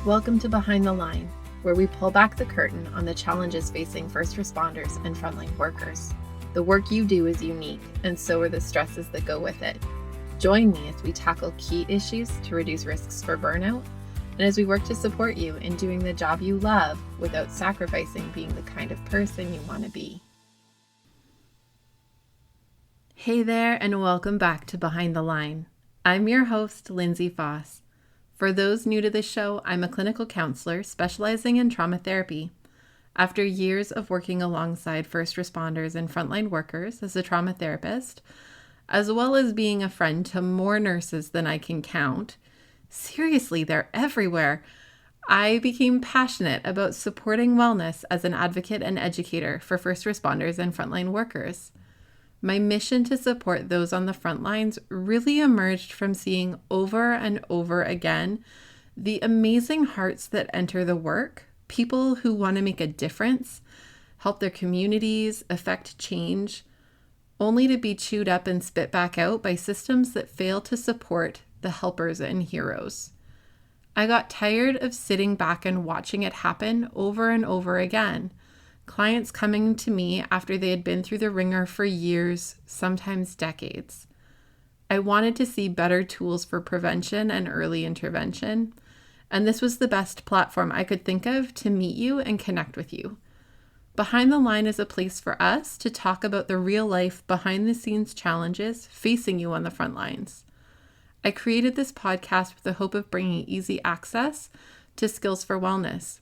Welcome to Behind the Line, where we pull back the curtain on the challenges facing first responders and frontline workers. The work you do is unique, and so are the stresses that go with it. Join me as we tackle key issues to reduce risks for burnout, and as we work to support you in doing the job you love without sacrificing being the kind of person you want to be. Hey there, and welcome back to Behind the Line. I'm your host, Lindsay Foss. For those new to this show, I'm a clinical counselor specializing in trauma therapy. After years of working alongside first responders and frontline workers as a trauma therapist, as well as being a friend to more nurses than I can count, seriously, they're everywhere, I became passionate about supporting wellness as an advocate and educator for first responders and frontline workers. My mission to support those on the front lines really emerged from seeing over and over again the amazing hearts that enter the work, people who want to make a difference, help their communities, affect change, only to be chewed up and spit back out by systems that fail to support the helpers and heroes. I got tired of sitting back and watching it happen over and over again. Clients coming to me after they had been through the ringer for years, sometimes decades. I wanted to see better tools for prevention and early intervention, and this was the best platform I could think of to meet you and connect with you. Behind the Line is a place for us to talk about the real life behind the scenes challenges facing you on the front lines. I created this podcast with the hope of bringing easy access to skills for wellness,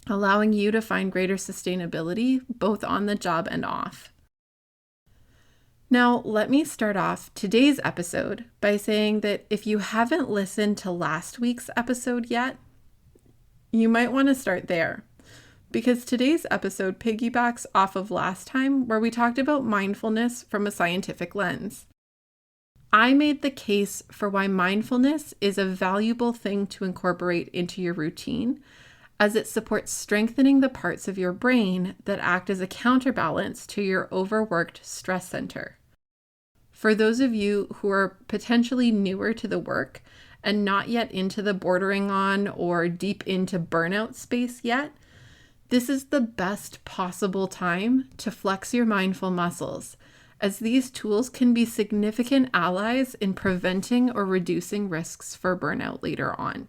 allowing you to find greater sustainability both on the job and off. Now, let me start off today's episode by saying that if you haven't listened to last week's episode yet, you might want to start there, because today's episode piggybacks off of last time where we talked about mindfulness from a scientific lens. I made the case for why mindfulness is a valuable thing to incorporate into your routine, as it supports strengthening the parts of your brain that act as a counterbalance to your overworked stress center. For those of you who are potentially newer to the work and not yet into the bordering on or deep into burnout space yet, this is the best possible time to flex your mindful muscles, as these tools can be significant allies in preventing or reducing risks for burnout later on.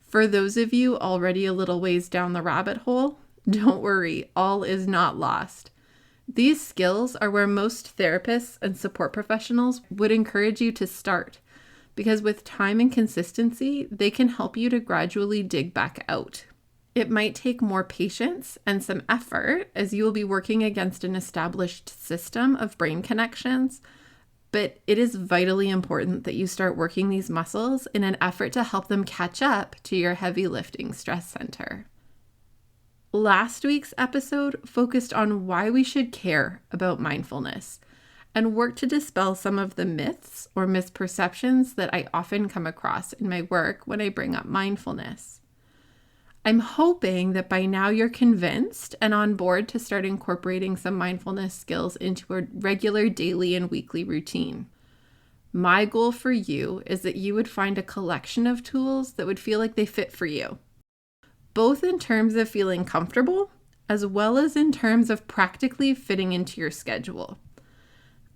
For those of you already a little ways down the rabbit hole, don't worry, all is not lost. These skills are where most therapists and support professionals would encourage you to start, because with time and consistency, they can help you to gradually dig back out. It might take more patience and some effort, as you will be working against an established system of brain connections, but it is vitally important that you start working these muscles in an effort to help them catch up to your heavy lifting stress center. Last week's episode focused on why we should care about mindfulness and work to dispel some of the myths or misperceptions that I often come across in my work when I bring up mindfulness. I'm hoping that by now you're convinced and on board to start incorporating some mindfulness skills into a regular daily and weekly routine. My goal for you is that you would find a collection of tools that would feel like they fit for you, both in terms of feeling comfortable, as well as in terms of practically fitting into your schedule.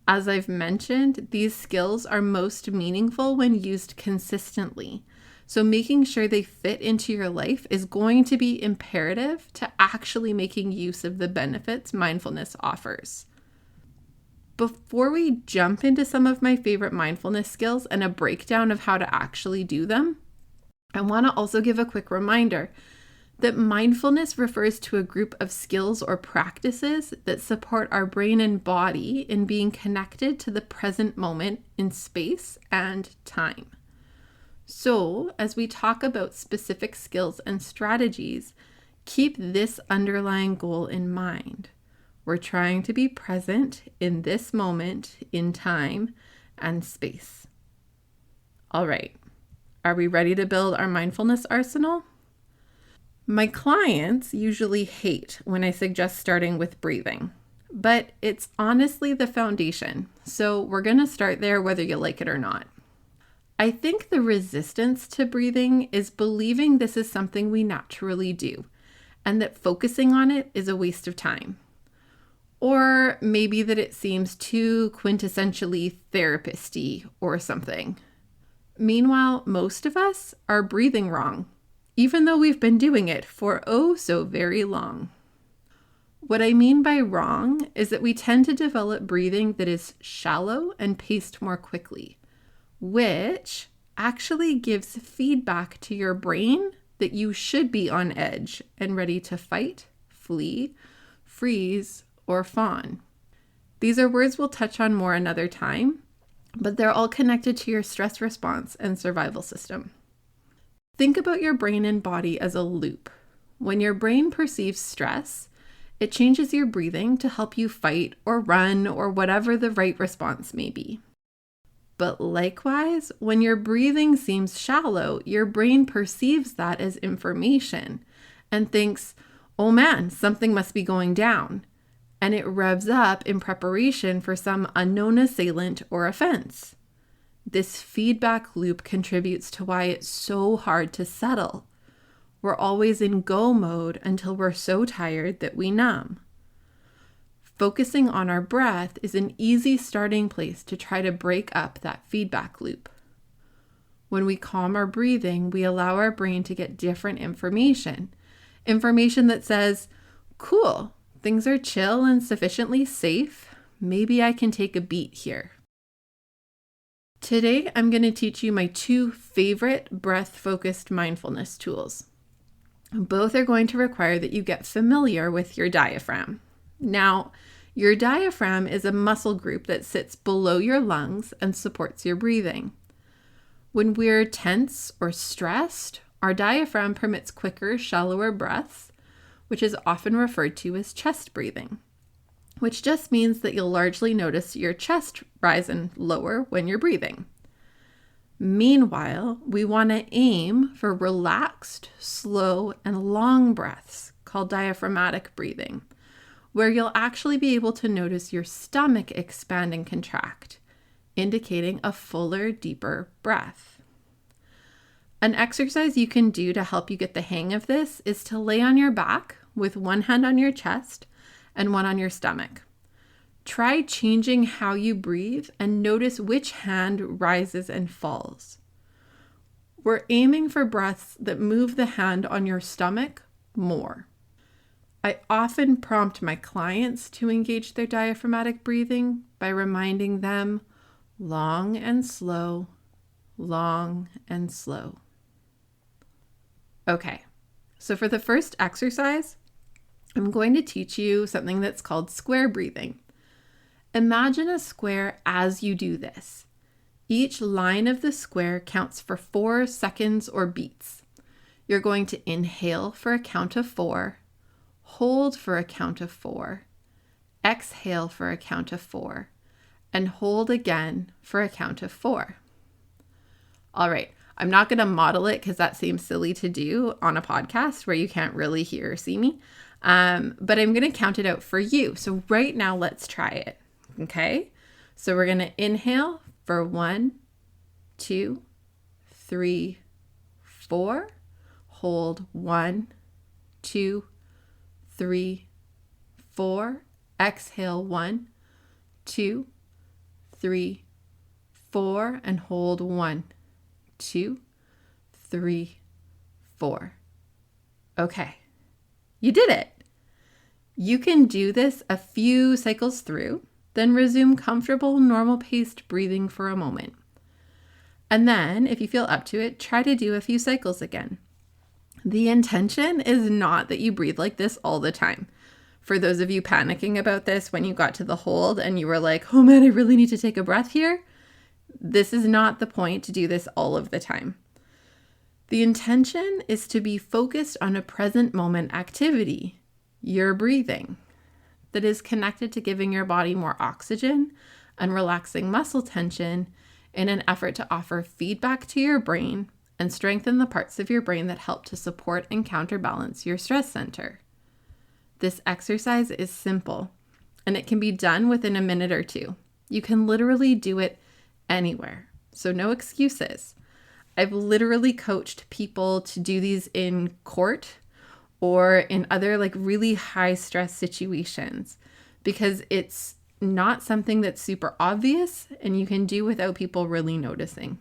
As I've mentioned, these skills are most meaningful when used consistently. So making sure they fit into your life is going to be imperative to actually making use of the benefits mindfulness offers. Before we jump into some of my favorite mindfulness skills and a breakdown of how to actually do them, I want to also give a quick reminder that mindfulness refers to a group of skills or practices that support our brain and body in being connected to the present moment in space and time. So, as we talk about specific skills and strategies, keep this underlying goal in mind. We're trying to be present in this moment in time and space. All right, are we ready to build our mindfulness arsenal? My clients usually hate when I suggest starting with breathing, but it's honestly the foundation, so we're going to start there whether you like it or not. I think the resistance to breathing is believing this is something we naturally do and that focusing on it is a waste of time. Or maybe that it seems too quintessentially therapist-y or something. Meanwhile, most of us are breathing wrong, even though we've been doing it for oh so very long. What I mean by wrong is that we tend to develop breathing that is shallow and paced more quickly, which actually gives feedback to your brain that you should be on edge and ready to fight, flee, freeze, or fawn. These are words we'll touch on more another time, but they're all connected to your stress response and survival system. Think about your brain and body as a loop. When your brain perceives stress, it changes your breathing to help you fight or run or whatever the right response may be. But likewise, when your breathing seems shallow, your brain perceives that as information and thinks, oh man, something must be going down. And it revs up in preparation for some unknown assailant or offense. This feedback loop contributes to why it's so hard to settle. We're always in go mode until we're so tired that we numb. Focusing on our breath is an easy starting place to try to break up that feedback loop. When we calm our breathing, we allow our brain to get different information that says, cool, things are chill and sufficiently safe. Maybe I can take a beat here. Today, I'm going to teach you my 2 favorite breath-focused mindfulness tools. Both are going to require that you get familiar with your diaphragm. Now, your diaphragm is a muscle group that sits below your lungs and supports your breathing. When we're tense or stressed, our diaphragm permits quicker, shallower breaths, which is often referred to as chest breathing, which just means that you'll largely notice your chest rise and lower when you're breathing. Meanwhile, we want to aim for relaxed, slow, and long breaths called diaphragmatic breathing, where you'll actually be able to notice your stomach expand and contract, indicating a fuller, deeper breath. An exercise you can do to help you get the hang of this is to lay on your back with one hand on your chest and one on your stomach. Try changing how you breathe and notice which hand rises and falls. We're aiming for breaths that move the hand on your stomach more. I often prompt my clients to engage their diaphragmatic breathing by reminding them long and slow, long and slow. Okay, so for the first exercise, I'm going to teach you something that's called square breathing. Imagine a square as you do this. Each line of the square counts for 4 seconds or beats. You're going to inhale for a count of 4, hold for a count of 4, exhale for a count of 4, and hold again for a count of 4. All right, I'm not going to model it because that seems silly to do on a podcast where you can't really hear or see me, but I'm going to count it out for you. So right now, let's try it. Okay, so we're going to inhale for 1, 2, 3, 4. Hold 1, 2, 3, 4. Exhale 1, 2, 3, 4. And hold 1, 2, 3, 4. Okay, you did it. You can do this a few cycles through. Then resume comfortable, normal-paced breathing for a moment. And then, if you feel up to it, try to do a few cycles again. The intention is not that you breathe like this all the time. For those of you panicking about this when you got to the hold and you were like, oh man, I really need to take a breath here, this is not the point to do this all of the time. The intention is to be focused on a present moment activity, your breathing, that is connected to giving your body more oxygen and relaxing muscle tension in an effort to offer feedback to your brain and strengthen the parts of your brain that help to support and counterbalance your stress center. This exercise is simple, and it can be done within a minute or 2. You can literally do it anywhere, So no excuses. I've literally coached people to do these in court or in other like really high stress situations because it's not something that's super obvious and you can do without people really noticing.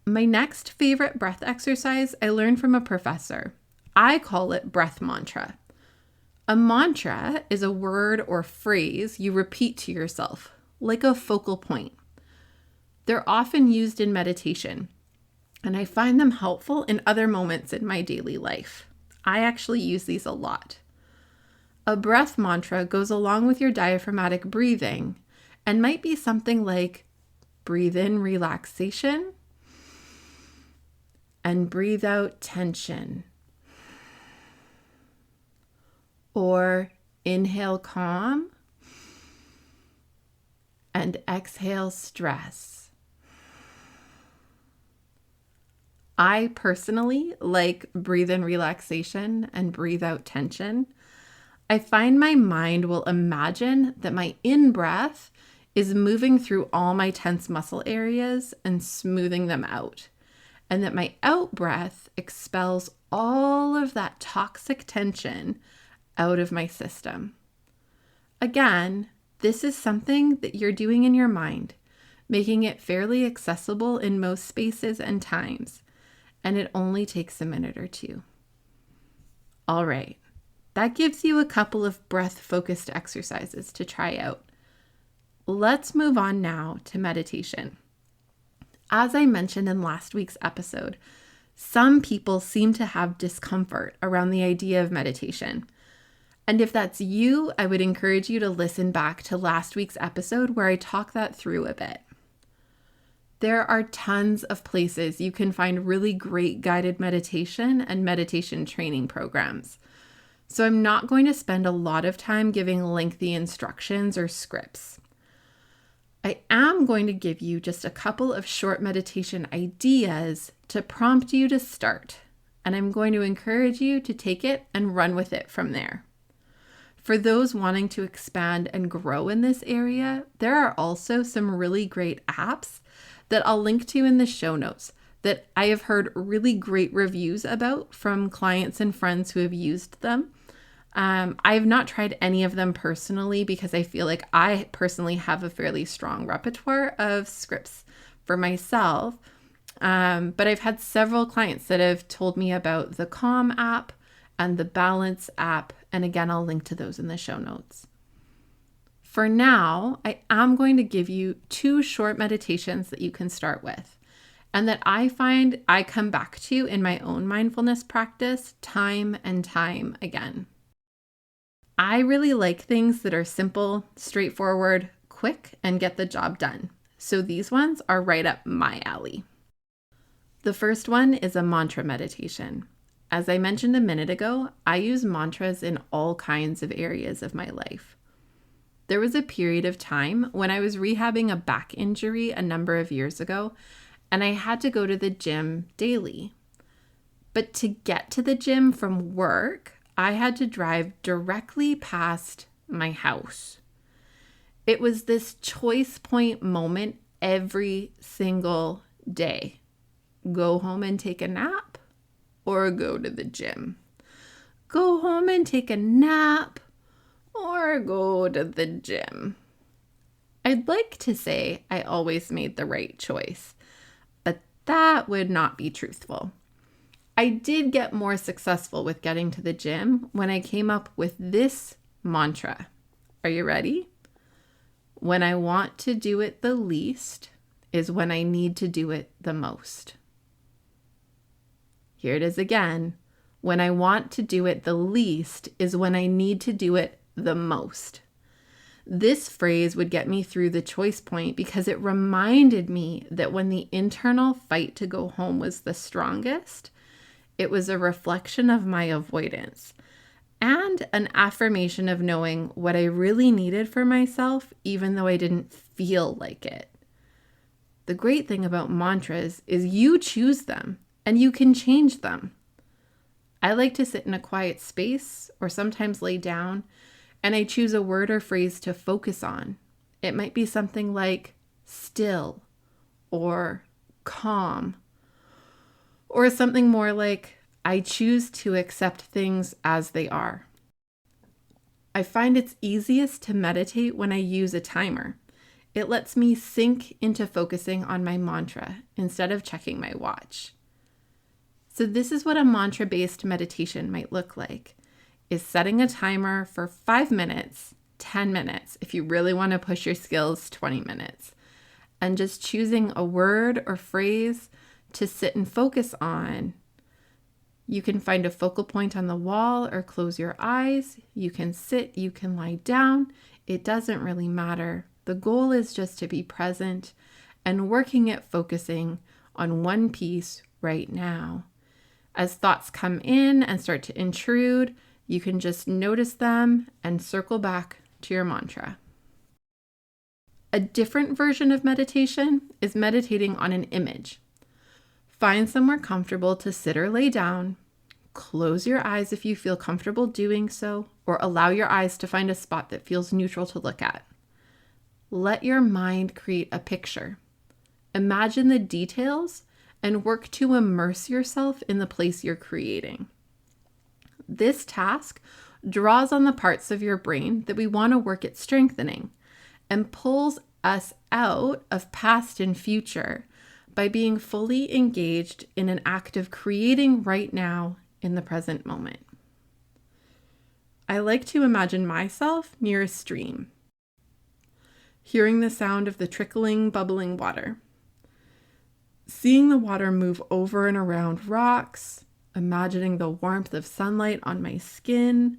My next favorite breath exercise I learned from a professor. I call it breath mantra. A mantra is a word or phrase you repeat to yourself, like a focal point. They're often used in meditation, and I find them helpful in other moments in my daily life. I actually use these a lot. A breath mantra goes along with your diaphragmatic breathing and might be something like breathe in relaxation and breathe out tension. Or inhale calm and exhale stress. I personally like breathe in relaxation and breathe out tension. I find my mind will imagine that my in-breath is moving through all my tense muscle areas and smoothing them out, and that my out-breath expels all of that toxic tension out of my system. Again, this is something that you're doing in your mind, making it fairly accessible in most spaces and times, and it only takes a minute or two. All right, that gives you a couple of breath-focused exercises to try out. Let's move on now to meditation. As I mentioned in last week's episode, some people seem to have discomfort around the idea of meditation. And if that's you, I would encourage you to listen back to last week's episode where I talk that through a bit. There are tons of places you can find really great guided meditation and meditation training programs. So I'm not going to spend a lot of time giving lengthy instructions or scripts. I am going to give you just a couple of short meditation ideas to prompt you to start, and I'm going to encourage you to take it and run with it from there. For those wanting to expand and grow in this area, there are also some really great apps that I'll link to in the show notes that I have heard really great reviews about from clients and friends who have used them. I have not tried any of them personally because I feel like I personally have a fairly strong repertoire of scripts for myself. But I've had several clients that have told me about the Calm app and the Balance app. And again, I'll link to those in the show notes. For now, I am going to give you 2 short meditations that you can start with and that I find I come back to in my own mindfulness practice time and time again. I really like things that are simple, straightforward, quick, and get the job done. So these ones are right up my alley. The first one is a mantra meditation. As I mentioned a minute ago, I use mantras in all kinds of areas of my life. There was a period of time when I was rehabbing a back injury a number of years ago, and I had to go to the gym daily. But to get to the gym from work, I had to drive directly past my house. It was this choice point moment every single day. Go home and take a nap or go to the gym. Go home and take a nap or go to the gym. I'd like to say I always made the right choice, but that would not be truthful. I did get more successful with getting to the gym when I came up with this mantra. Are you ready? When I want to do it the least is when I need to do it the most. Here it is again. When I want to do it the least is when I need to do it the most. This phrase would get me through the choice point because it reminded me that when the internal fight to go home was the strongest, it was a reflection of my avoidance and an affirmation of knowing what I really needed for myself, even though I didn't feel like it. The great thing about mantras is you choose them and you can change them. I like to sit in a quiet space or sometimes lay down, and I choose a word or phrase to focus on. It might be something like still or calm, or something more like, I choose to accept things as they are. I find it's easiest to meditate when I use a timer. It lets me sink into focusing on my mantra instead of checking my watch. So this is what a mantra-based meditation might look like, is setting a timer for 5 minutes, 10 minutes, if you really want to push your skills, 20 minutes, and just choosing a word or phrase to sit and focus on. You can find a focal point on the wall or close your eyes. You can sit, you can lie down. It doesn't really matter. The goal is just to be present and working at focusing on one piece right now. As thoughts come in and start to intrude, you can just notice them and circle back to your mantra. A different version of meditation is meditating on an image. Find somewhere comfortable to sit or lay down. Close your eyes if you feel comfortable doing so, or allow your eyes to find a spot that feels neutral to look at. Let your mind create a picture. Imagine the details and work to immerse yourself in the place you're creating. This task draws on the parts of your brain that we want to work at strengthening and pulls us out of past and future by being fully engaged in an act of creating right now in the present moment. I like to imagine myself near a stream, hearing the sound of the trickling, bubbling water, seeing the water move over and around rocks, imagining the warmth of sunlight on my skin,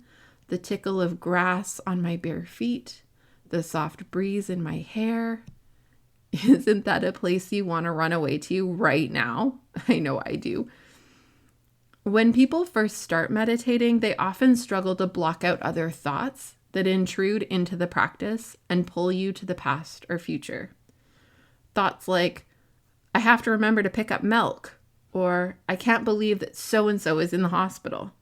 the tickle of grass on my bare feet, the soft breeze in my hair. Isn't that a place you want to run away to right now? I know I do. When people first start meditating, they often struggle to block out other thoughts that intrude into the practice and pull you to the past or future. Thoughts like, I have to remember to pick up milk, or I can't believe that so-and-so is in the hospital.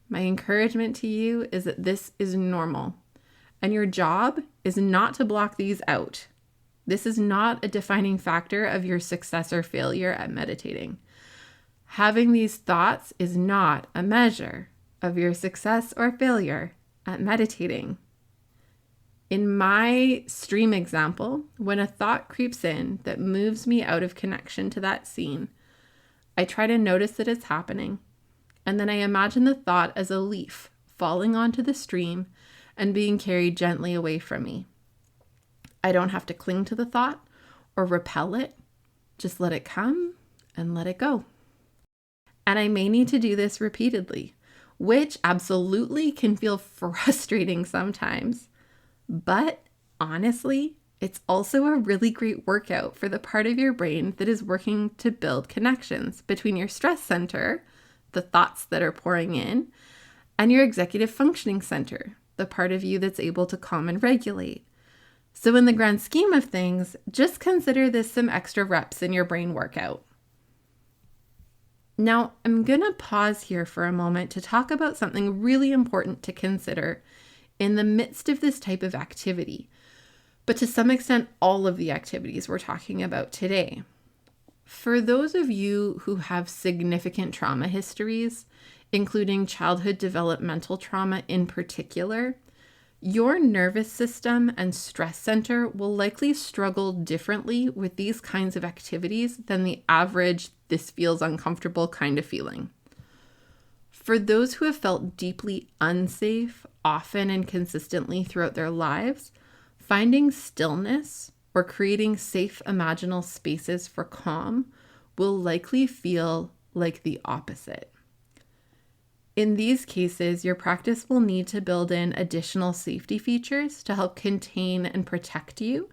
My encouragement to you is that this is normal, and your job is not to block these out. This is not a defining factor of your success or failure at meditating. Having these thoughts is not a measure of your success or failure at meditating. In my stream example, when a thought creeps in that moves me out of connection to that scene, I try to notice that it's happening, and then I imagine the thought as a leaf falling onto the stream and being carried gently away from me. I don't have to cling to the thought or repel it. Just let it come and let it go. And I may need to do this repeatedly, which absolutely can feel frustrating sometimes. But honestly, it's also a really great workout for the part of your brain that is working to build connections between your stress center, the thoughts that are pouring in, and your executive functioning center, the part of you that's able to calm and regulate. So in the grand scheme of things, just consider this some extra reps in your brain workout. Now, I'm going to pause here for a moment to talk about something really important to consider in the midst of this type of activity, but to some extent, all of the activities we're talking about today. For those of you who have significant trauma histories, including childhood developmental trauma in particular, your nervous system and stress center will likely struggle differently with these kinds of activities than the average, this feels uncomfortable kind of feeling. For those who have felt deeply unsafe, often and consistently throughout their lives, finding stillness or creating safe imaginal spaces for calm will likely feel like the opposite. In these cases, your practice will need to build in additional safety features to help contain and protect you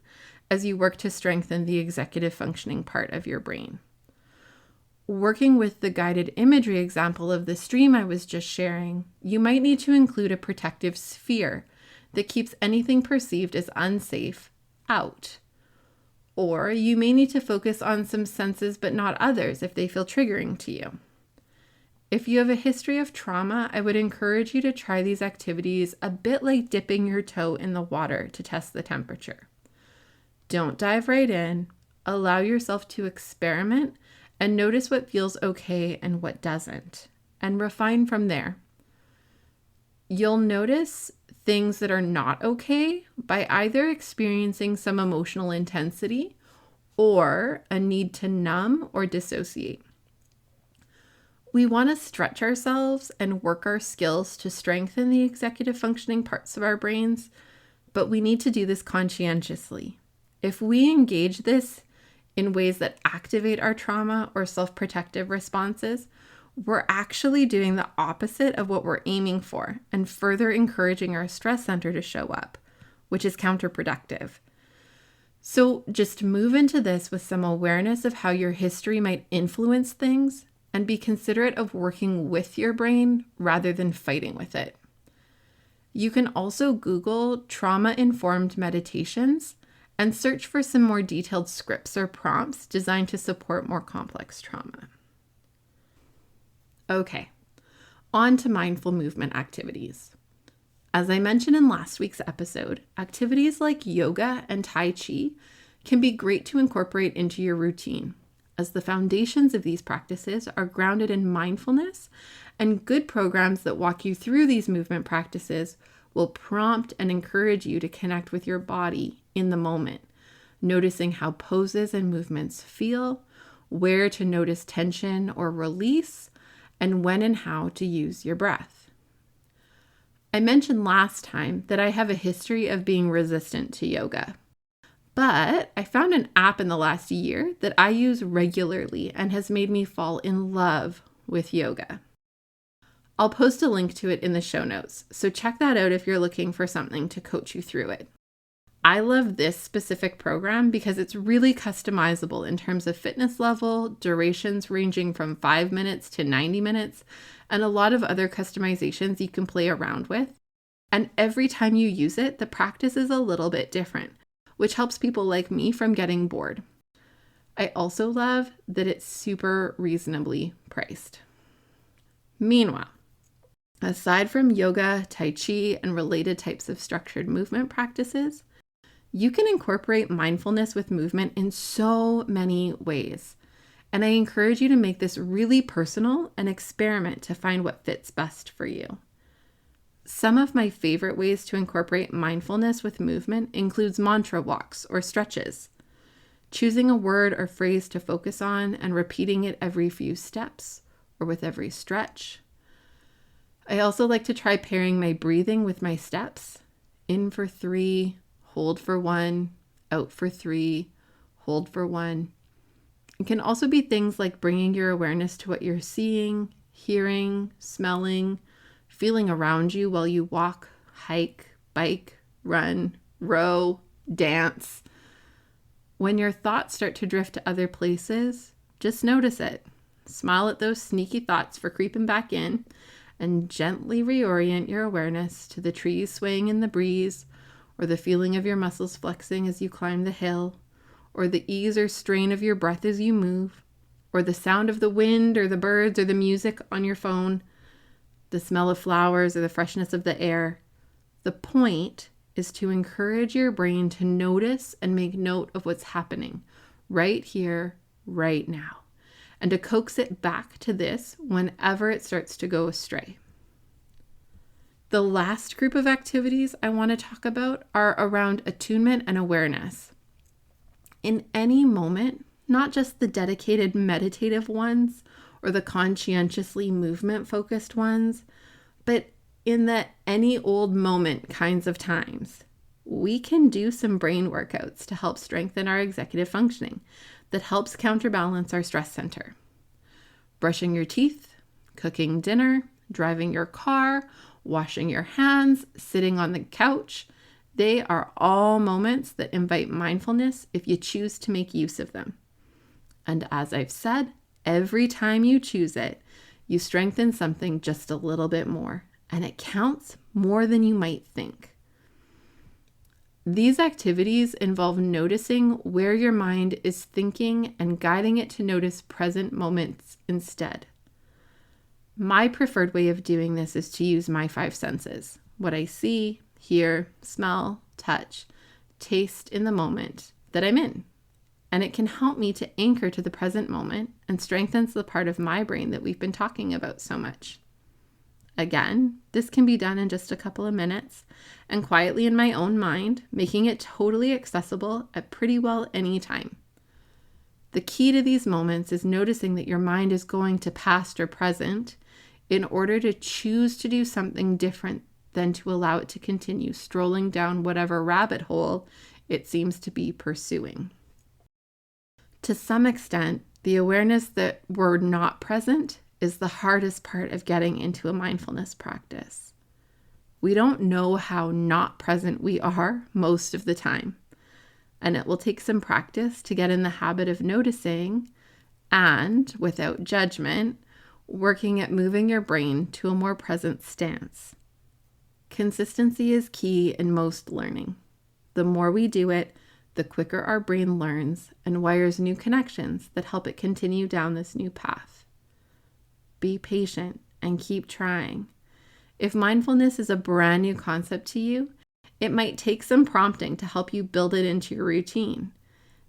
as you work to strengthen the executive functioning part of your brain. Working with the guided imagery example of the stream I was just sharing, you might need to include a protective sphere that keeps anything perceived as unsafe out. Or you may need to focus on some senses but not others if they feel triggering to you. If you have a history of trauma, I would encourage you to try these activities a bit like dipping your toe in the water to test the temperature. Don't dive right in. allow yourself to experiment and notice what feels okay and what doesn't, and refine from there. You'll notice things that are not okay by either experiencing some emotional intensity or a need to numb or dissociate. We want to stretch ourselves and work our skills to strengthen the executive functioning parts of our brains, but we need to do this conscientiously. If we engage this in ways that activate our trauma or self-protective responses, we're actually doing the opposite of what we're aiming for and further encouraging our stress center to show up, which is counterproductive. So just move into this with some awareness of how your history might influence things, and be considerate of working with your brain rather than fighting with it. You can also Google trauma-informed meditations and search for some more detailed scripts or prompts designed to support more complex trauma. Okay, on to mindful movement activities. As I mentioned in last week's episode, activities like yoga and Tai Chi can be great to incorporate into your routine, as the foundations of these practices are grounded in mindfulness, and good programs that walk you through these movement practices will prompt and encourage you to connect with your body in the moment, noticing how poses and movements feel, where to notice tension or release, and when and how to use your breath. I mentioned last time that I have a history of being resistant to yoga, but I found an app in the last year that I use regularly and has made me fall in love with yoga. I'll post a link to it in the show notes, so check that out if you're looking for something to coach you through it. I love this specific program because it's really customizable in terms of fitness level, durations ranging from 5 minutes to 90 minutes, and a lot of other customizations you can play around with. And every time you use it, the practice is a little bit different, which helps people like me from getting bored. I also love that it's super reasonably priced. Meanwhile, aside from yoga, Tai Chi, and related types of structured movement practices, you can incorporate mindfulness with movement in so many ways. And I encourage you to make this really personal and experiment to find what fits best for you. Some of my favorite ways to incorporate mindfulness with movement includes mantra walks or stretches, choosing a word or phrase to focus on and repeating it every few steps or with every stretch. I also like to try pairing my breathing with my steps. In for 3, hold for 1, out for 3, hold for 1. It can also be things like bringing your awareness to what you're seeing, hearing, smelling, feeling around you while you walk, hike, bike, run, row, dance. When your thoughts start to drift to other places, just notice it. Smile at those sneaky thoughts for creeping back in, and gently reorient your awareness to the trees swaying in the breeze, or the feeling of your muscles flexing as you climb the hill, or the ease or strain of your breath as you move, or the sound of the wind or the birds or the music on your phone, the smell of flowers or the freshness of the air. The point is to encourage your brain to notice and make note of what's happening right here, right now, and to coax it back to this whenever it starts to go astray. The last group of activities I want to talk about are around attunement and awareness. In any moment, not just the dedicated meditative ones or the conscientiously movement-focused ones, but in the any old moment kinds of times, we can do some brain workouts to help strengthen our executive functioning that helps counterbalance our stress center. Brushing your teeth, cooking dinner, driving your car, washing your hands, sitting on the couch, they are all moments that invite mindfulness if you choose to make use of them. And as I've said, every time you choose it, you strengthen something just a little bit more, and it counts more than you might think. These activities involve noticing where your mind is thinking and guiding it to notice present moments instead. My preferred way of doing this is to use my 5 senses: what I see, hear, smell, touch, taste in the moment that I'm in. and it can help me to anchor to the present moment and strengthens the part of my brain that we've been talking about so much. Again, this can be done in just a couple of minutes and quietly in my own mind, making it totally accessible at pretty well any time. The key to these moments is noticing that your mind is going to past or present in order to choose to do something different than to allow it to continue strolling down whatever rabbit hole it seems to be pursuing. To some extent, the awareness that we're not present is the hardest part of getting into a mindfulness practice. We don't know how not present we are most of the time, and it will take some practice to get in the habit of noticing and, without judgment, working at moving your brain to a more present stance. Consistency is key in most learning. The more we do it, the quicker our brain learns and wires new connections that help it continue down this new path. Be patient and keep trying. If mindfulness is a brand new concept to you, it might take some prompting to help you build it into your routine.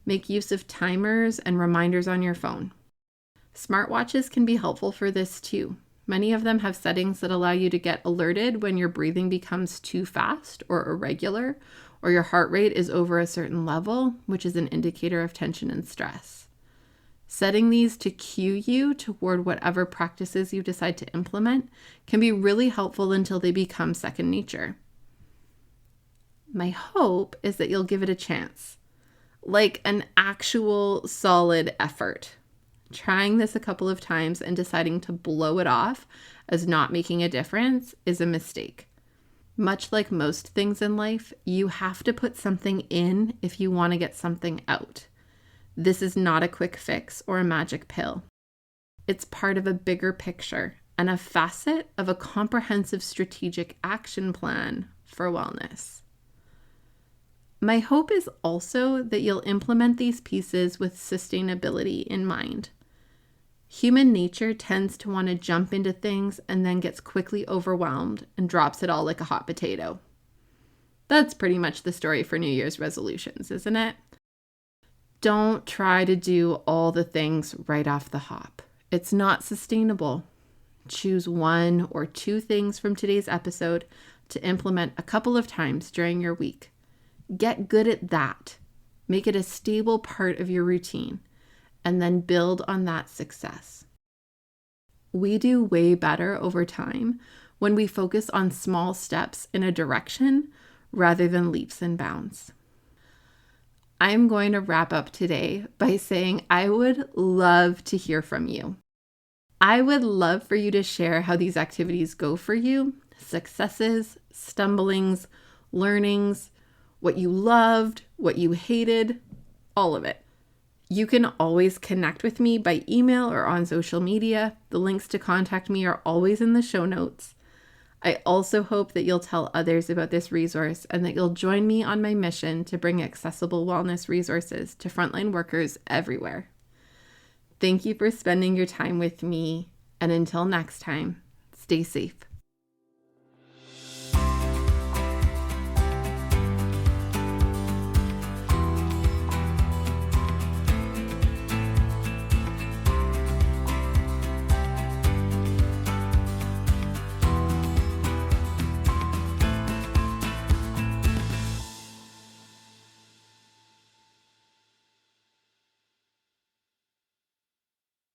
Make use of timers and reminders on your phone. Smartwatches can be helpful for this too. Many of them have settings that allow you to get alerted when your breathing becomes too fast or irregular, or your heart rate is over a certain level, which is an indicator of tension and stress. Setting these to cue you toward whatever practices you decide to implement can be really helpful until they become second nature. My hope is that you'll give it a chance, like an actual solid effort. Trying this a couple of times and deciding to blow it off as not making a difference is a mistake. Much like most things in life, you have to put something in if you want to get something out. This is not a quick fix or a magic pill. It's part of a bigger picture and a facet of a comprehensive strategic action plan for wellness. My hope is also that you'll implement these pieces with sustainability in mind. Human nature tends to want to jump into things and then gets quickly overwhelmed and drops it all like a hot potato. That's pretty much the story for New Year's resolutions, isn't it? Don't try to do all the things right off the hop. It's not sustainable. Choose 1 or 2 things from today's episode to implement a couple of times during your week. Get good at that. Make it a stable part of your routine, and then build on that success. We do way better over time when we focus on small steps in a direction rather than leaps and bounds. I'm going to wrap up today by saying I would love to hear from you. I would love for you to share how these activities go for you, successes, stumblings, learnings, what you loved, what you hated, all of it. You can always connect with me by email or on social media. The links to contact me are always in the show notes. I also hope that you'll tell others about this resource and that you'll join me on my mission to bring accessible wellness resources to frontline workers everywhere. Thank you for spending your time with me, and until next time, stay safe.